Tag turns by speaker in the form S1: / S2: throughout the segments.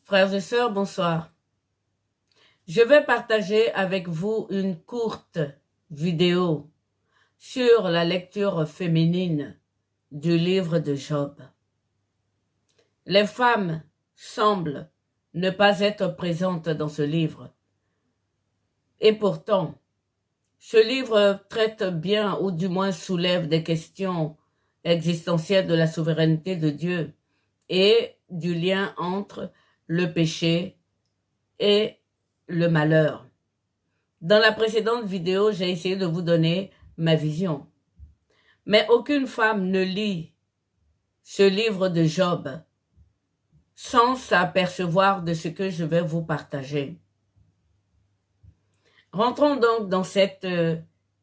S1: Frères et sœurs, bonsoir. Je vais partager avec vous une courte vidéo sur la lecture féminine du livre de Job. Les femmes semblent ne pas être présentes dans ce livre. Et pourtant, ce livre traite bien ou du moins soulève des questions existentielles de la souveraineté de Dieu et du lien entre le péché et le malheur. Dans la précédente vidéo, j'ai essayé de vous donner ma vision. Mais aucune femme ne lit ce livre de Job sans s'apercevoir de ce que je vais vous partager. Rentrons donc dans cette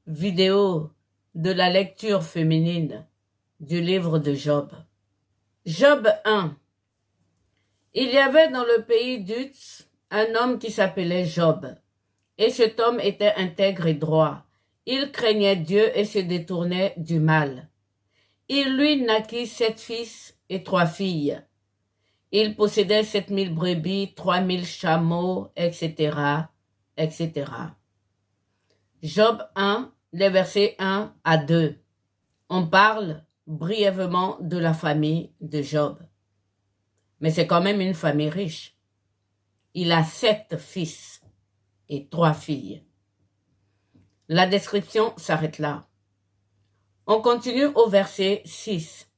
S1: vidéo de la lecture féminine du livre de Job. Job 1. Il y avait dans le pays d'Uz un homme qui s'appelait Job, et cet homme était intègre et droit. Il craignait Dieu et se détournait du mal. Il lui naquit 7 fils et 3 filles. Il possédait 7000 brebis, 3000 chameaux, etc., etc. Job 1, les versets 1 à 2. On parle brièvement de la famille de Job. Mais c'est quand même une famille riche. Il a 7 fils et 3 filles. La description s'arrête là. On continue au verset 6.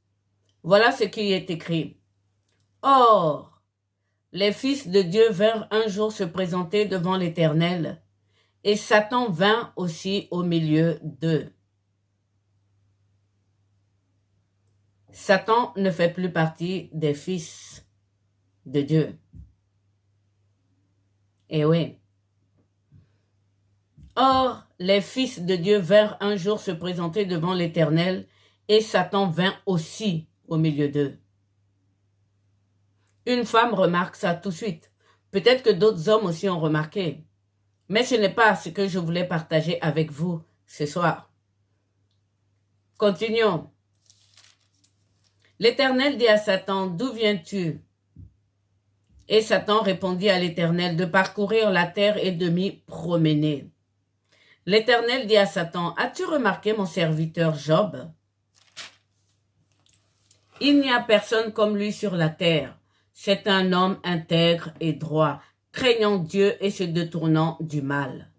S1: Voilà ce qui est écrit. Or, les fils de Dieu vinrent un jour se présenter devant l'Éternel, et Satan vint aussi au milieu d'eux. Satan ne fait plus partie des fils de Dieu. Eh oui. Or, les fils de Dieu vinrent un jour se présenter devant l'Éternel, et Satan vint aussi au milieu d'eux. Une femme remarque ça tout de suite. Peut-être que d'autres hommes aussi ont remarqué. Mais ce n'est pas ce que je voulais partager avec vous ce soir. Continuons. L'Éternel dit à Satan, « D'où viens-tu » Et Satan répondit à l'Éternel, « De parcourir la terre et de m'y promener. » L'Éternel dit à Satan, « As-tu remarqué mon serviteur Job? Il n'y a personne comme lui sur la terre. C'est un homme intègre et droit, craignant Dieu et se détournant du mal. »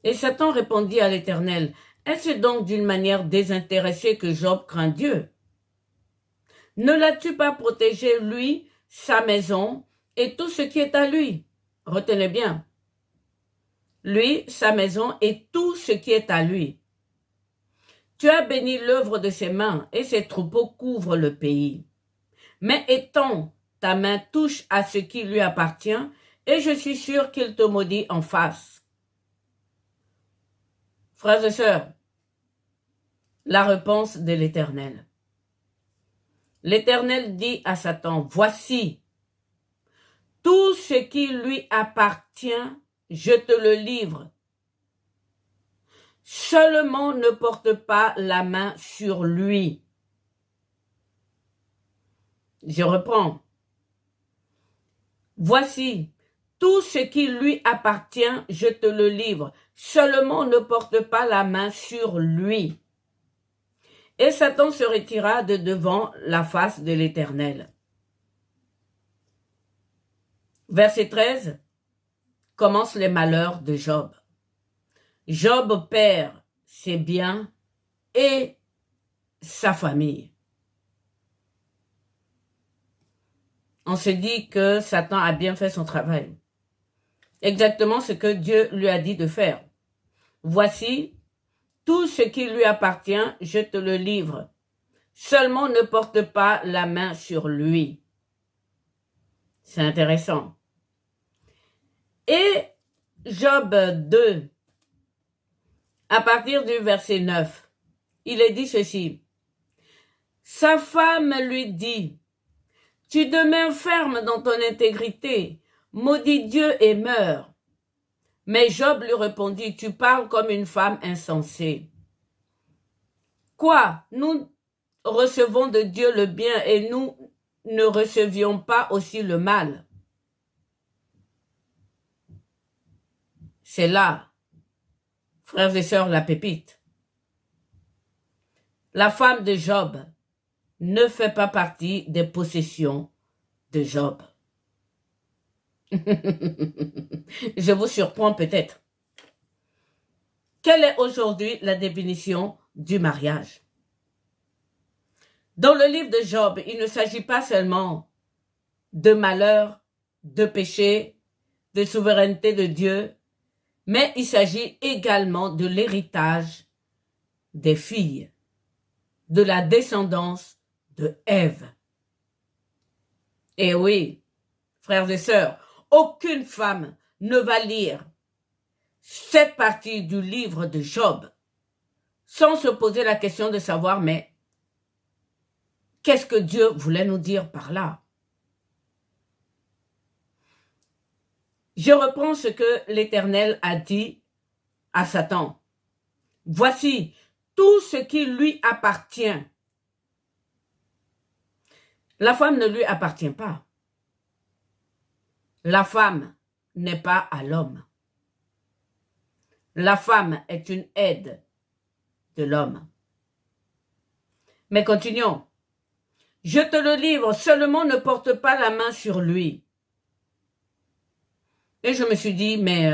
S1: Et Satan répondit à l'Éternel, « Est-ce donc d'une manière désintéressée que Job craint Dieu? Ne l'as-tu pas protégé, lui, sa maison et tout ce qui est à lui? » Retenez bien. Lui, sa maison et tout ce qui est à lui. Tu as béni l'œuvre de ses mains et ses troupeaux couvrent le pays. Mais étends ta main touche à ce qui lui appartient et je suis sûr qu'il te maudit en face. Frères et sœurs, la réponse de l'Éternel. L'Éternel dit à Satan, « Voici, tout ce qui lui appartient, je te le livre. Seulement ne porte pas la main sur lui. » Je reprends. « Voici, tout ce qui lui appartient, je te le livre. Seulement ne porte pas la main sur lui. » Et Satan se retira de devant la face de l'Éternel. Verset 13, commencent les malheurs de Job. Job perd ses biens et sa famille. On se dit que Satan a bien fait son travail. Exactement ce que Dieu lui a dit de faire. Voici, tout ce qui lui appartient, je te le livre. Seulement ne porte pas la main sur lui. C'est intéressant. Et Job 2, à partir du verset 9, il est dit ceci. Sa femme lui dit, « Tu demeures ferme dans ton intégrité, maudis Dieu et meurs. » Mais Job lui répondit, « Tu parles comme une femme insensée. Quoi, nous recevons de Dieu le bien et nous ne recevions pas aussi le mal? c'est là, frères et sœurs, la pépite. La femme de Job ne fait pas partie des possessions de Job. Je vous surprends peut-être. Quelle est aujourd'hui la définition du mariage? Dans le livre de Job, il ne s'agit pas seulement de malheur, de péché, de souveraineté de Dieu, mais il s'agit également de l'héritage des filles, de la descendance de Ève. Et oui, frères et sœurs, aucune femme ne va lire cette partie du livre de Job sans se poser la question de savoir, mais qu'est-ce que Dieu voulait nous dire par là? Je reprends ce que l'Éternel a dit à Satan. Voici tout ce qui lui appartient. La femme ne lui appartient pas. La femme n'est pas à l'homme. La femme est une aide de l'homme. Mais continuons. Je te le livre, seulement ne porte pas la main sur lui. Et je me suis dit, mais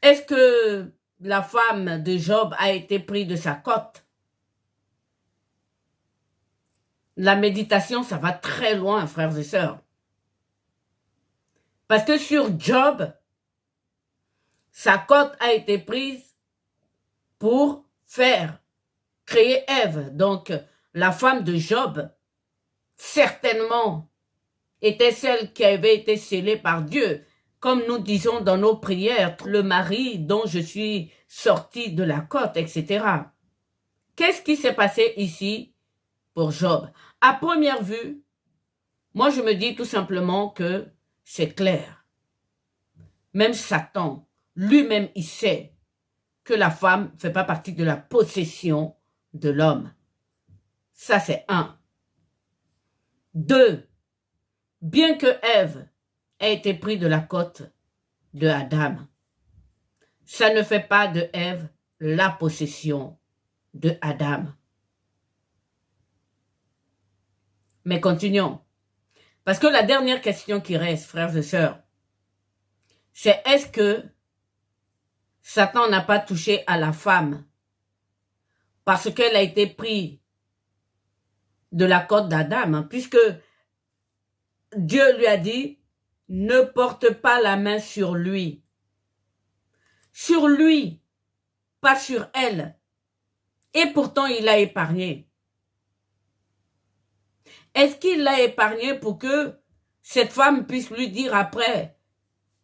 S1: est-ce que la femme de Job a été prise de sa cote? La méditation, ça va très loin, frères et sœurs. Parce que sur Job, sa cote a été prise pour créer Ève. Donc, la femme de Job, certainement, était celle qui avait été scellée par Dieu. Comme nous disons dans nos prières, le mari dont je suis sorti de la cote, etc. Qu'est-ce qui s'est passé ici pour Job? À première vue, moi je me dis tout simplement que c'est clair. Même Satan, lui-même, il sait que la femme ne fait pas partie de la possession de l'homme. Ça, c'est un. Deux, bien que Ève ait été prise de la côte de Adam, ça ne fait pas de Ève la possession de Adam. Mais continuons. Parce que la dernière question qui reste, frères et sœurs, c'est est-ce que Satan n'a pas touché à la femme parce qu'elle a été prise de la côte d'Adam, puisque Dieu lui a dit, ne porte pas la main sur lui. Sur lui, pas sur elle. Et pourtant, il l'a épargné. Est-ce qu'il l'a épargné pour que cette femme puisse lui dire après,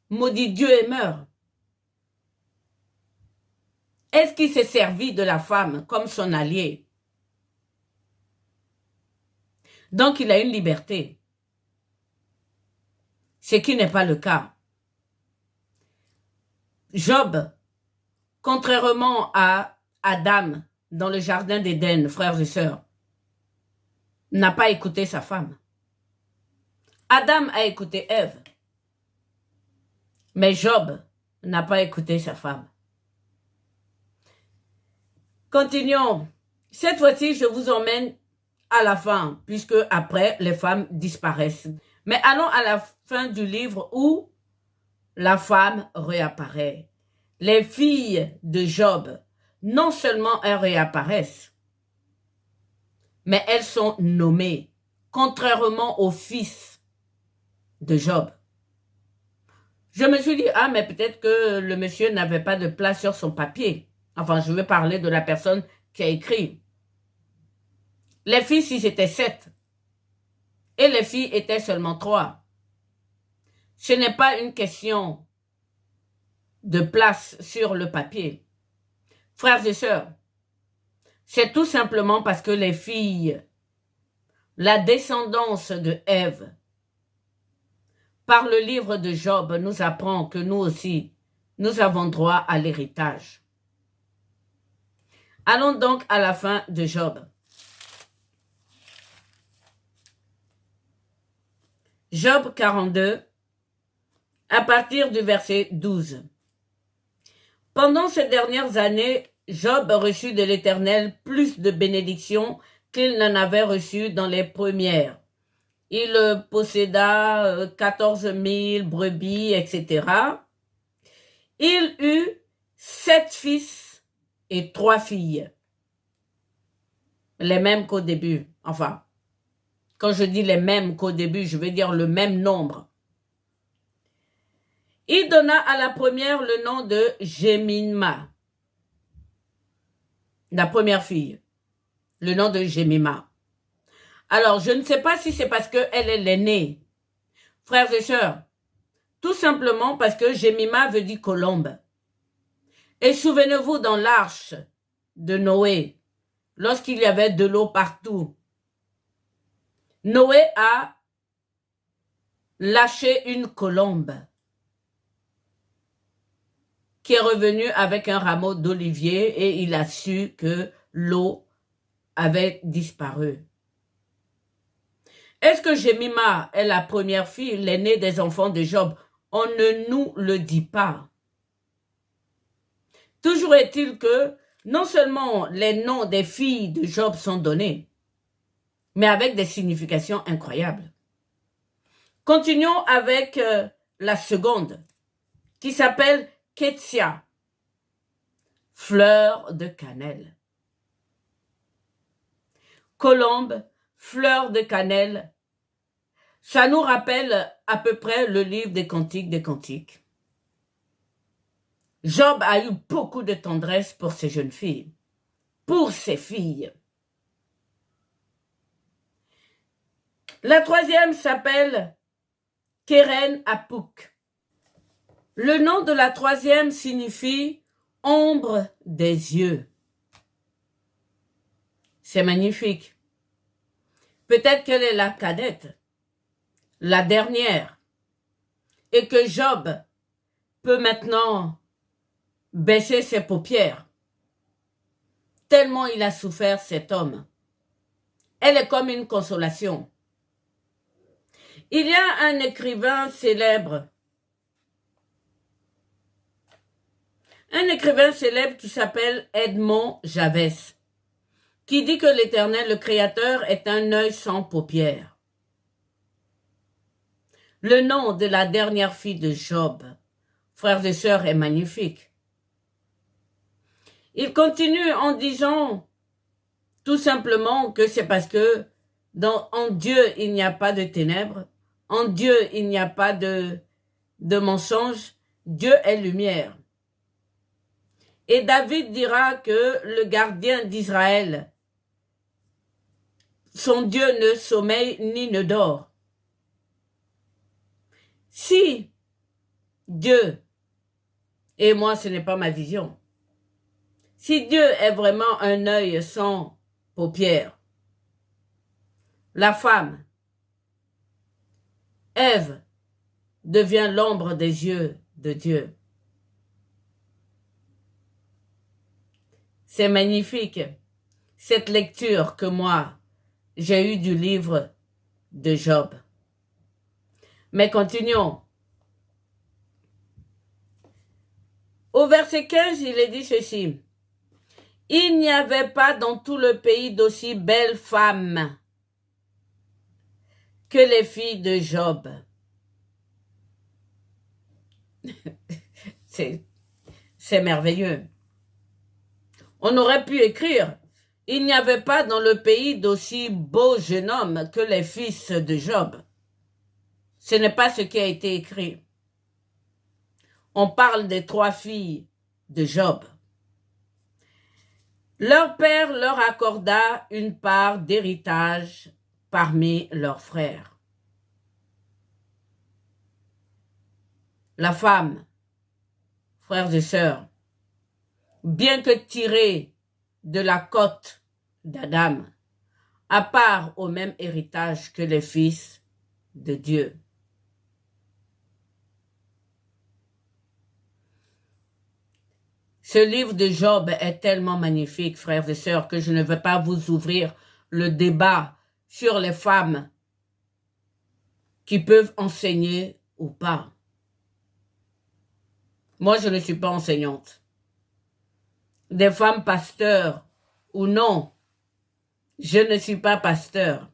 S1: maudit Dieu et meurt? Est-ce qu'il s'est servi de la femme comme son allié? Donc, il a une liberté. Ce qui n'est pas le cas. Job, contrairement à Adam dans le jardin d'Éden, frères et sœurs, n'a pas écouté sa femme. Adam a écouté Ève, mais Job n'a pas écouté sa femme. Continuons. Cette fois-ci, je vous emmène à la fin, puisque après, les femmes disparaissent. Mais allons à la fin du livre où la femme réapparaît. Les filles de Job, non seulement elles réapparaissent, mais elles sont nommées, contrairement aux fils de Job. Je me suis dit, ah, mais peut-être que le monsieur n'avait pas de place sur son papier. Enfin, je vais parler de la personne qui a écrit. Les fils, ils étaient 7. Et les filles étaient seulement 3. Ce n'est pas une question de place sur le papier. Frères et sœurs, c'est tout simplement parce que les filles, la descendance de Ève, par le livre de Job, nous apprend que nous aussi, nous avons droit à l'héritage. Allons donc à la fin de Job. Job 42, à partir du verset 12. Pendant ces dernières années, Job reçut de l'Éternel plus de bénédictions qu'il n'en avait reçu dans les premières. Il posséda 14 000 brebis, etc. Il eut 7 fils et 3 filles. Les mêmes qu'au début. Enfin, quand je dis les mêmes qu'au début, je veux dire le même nombre. Il donna à la première le nom de Jemima, la première fille, le nom de Jemima. Alors, je ne sais pas si c'est parce qu'elle est l'aînée. Frères et sœurs, tout simplement parce que Jemima veut dire colombe. Et souvenez-vous dans l'arche de Noé, lorsqu'il y avait de l'eau partout, Noé a lâché une colombe qui est revenue avec un rameau d'olivier et il a su que l'eau avait disparu. Est-ce que Jemima est la première fille, l'aînée des enfants de Job? On ne nous le dit pas. Toujours est-il que non seulement les noms des filles de Job sont donnés, mais avec des significations incroyables. Continuons avec la seconde, qui s'appelle Ketsia, fleur de cannelle. Colombe, fleur de cannelle, ça nous rappelle à peu près le livre des Cantiques des Cantiques. Job a eu beaucoup de tendresse pour ces jeunes filles, pour ses filles. La troisième s'appelle Keren Apuk. Le nom de la troisième signifie ombre des yeux. C'est magnifique. Peut-être qu'elle est la cadette, la dernière, et que Job peut maintenant baisser ses paupières, tellement il a souffert cet homme. Elle est comme une consolation. Il y a un écrivain célèbre, qui s'appelle Edmond Javès, qui dit que l'Éternel, le Créateur, est un œil sans paupières. Le nom de la dernière fille de Job, frères et sœurs, est magnifique. Il continue en disant tout simplement que c'est parce que en Dieu, il n'y a pas de ténèbres, en Dieu, il n'y a pas de mensonge, Dieu est lumière. Et David dira que le gardien d'Israël, son Dieu ne sommeille ni ne dort. Si Dieu, et moi ce n'est pas ma vision, si Dieu est vraiment un œil sans paupières, la femme, Ève, devient l'ombre des yeux de Dieu. C'est magnifique, cette lecture que moi, j'ai eue du livre de Job. Mais continuons. Au verset 15, il est dit ceci. Il n'y avait pas dans tout le pays d'aussi belles femmes que les filles de Job. C'est merveilleux. On aurait pu écrire, il n'y avait pas dans le pays d'aussi beaux jeunes hommes que les fils de Job. Ce n'est pas ce qui a été écrit. On parle des 3 filles de Job. Leur père leur accorda une part d'héritage parmi leurs frères. La femme, frères et sœurs, bien que tirée de la côte d'Adam, a part au même héritage que les fils de Dieu. Ce livre de Job est tellement magnifique, frères et sœurs, que je ne veux pas vous ouvrir le débat sur les femmes qui peuvent enseigner ou pas. Moi, je ne suis pas enseignante. des femmes pasteurs ou non. Je ne suis pas pasteur.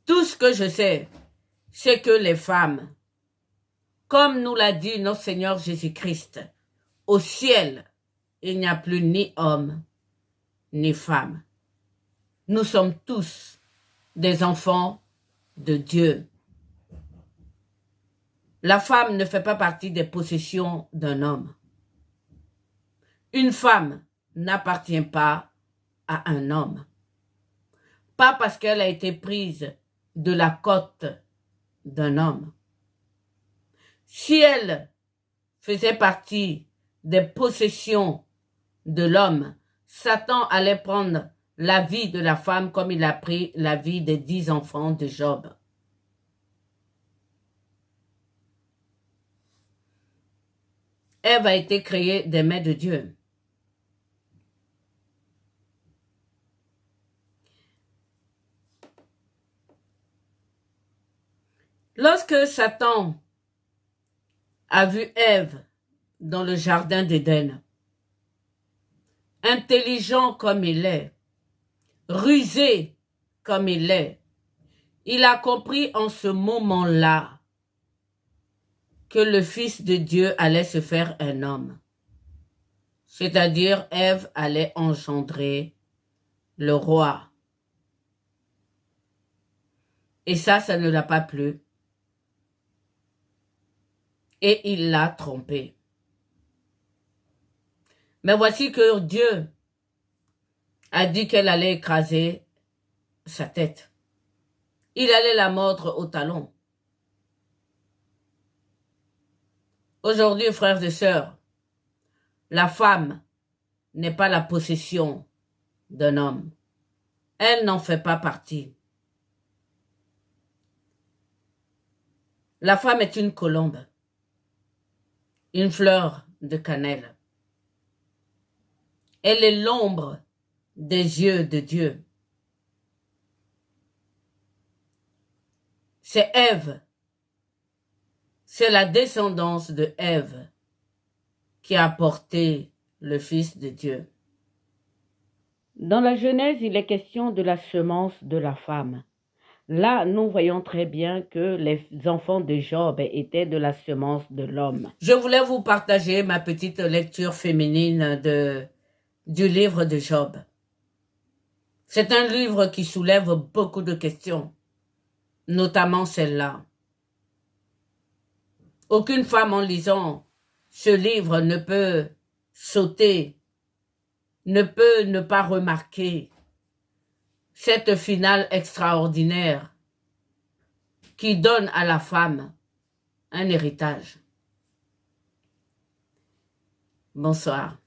S1: Tout ce que je sais, c'est que les femmes, comme nous l'a dit notre Seigneur Jésus-Christ, au ciel, il n'y a plus ni homme, ni femme. Nous sommes tous des enfants de Dieu. La femme ne fait pas partie des possessions d'un homme. Une femme n'appartient pas à un homme. Pas parce qu'elle a été prise de la côte d'un homme. Si elle faisait partie des possessions de l'homme, Satan allait prendre la vie de la femme comme il a pris la vie des 10 enfants de Job. Ève a été créée des mains de Dieu. Lorsque Satan a vu Ève dans le jardin d'Éden, intelligent comme il est, rusé comme il est, il a compris en ce moment-là que le Fils de Dieu allait se faire un homme. C'est-à-dire, Ève allait engendrer le roi. Et ça ne l'a pas plu. Et il l'a trompé. Mais voici que Dieu a dit qu'elle allait écraser sa tête. Il allait la mordre au talon. Aujourd'hui, frères et sœurs, la femme n'est pas la possession d'un homme. Elle n'en fait pas partie. La femme est une colombe, une fleur de cannelle. Elle est l'ombre des yeux de Dieu. C'est Ève, c'est la descendance de Ève qui a porté le Fils de Dieu. Dans la Genèse, il est question de la semence de la femme. Là, nous voyons très bien que les enfants de Job étaient de la semence de l'homme. Je voulais vous partager ma petite lecture féminine du livre de Job. C'est un livre qui soulève beaucoup de questions, notamment celle-là. Aucune femme en lisant ce livre ne peut sauter, ne peut ne pas remarquer cette finale extraordinaire qui donne à la femme un héritage. Bonsoir.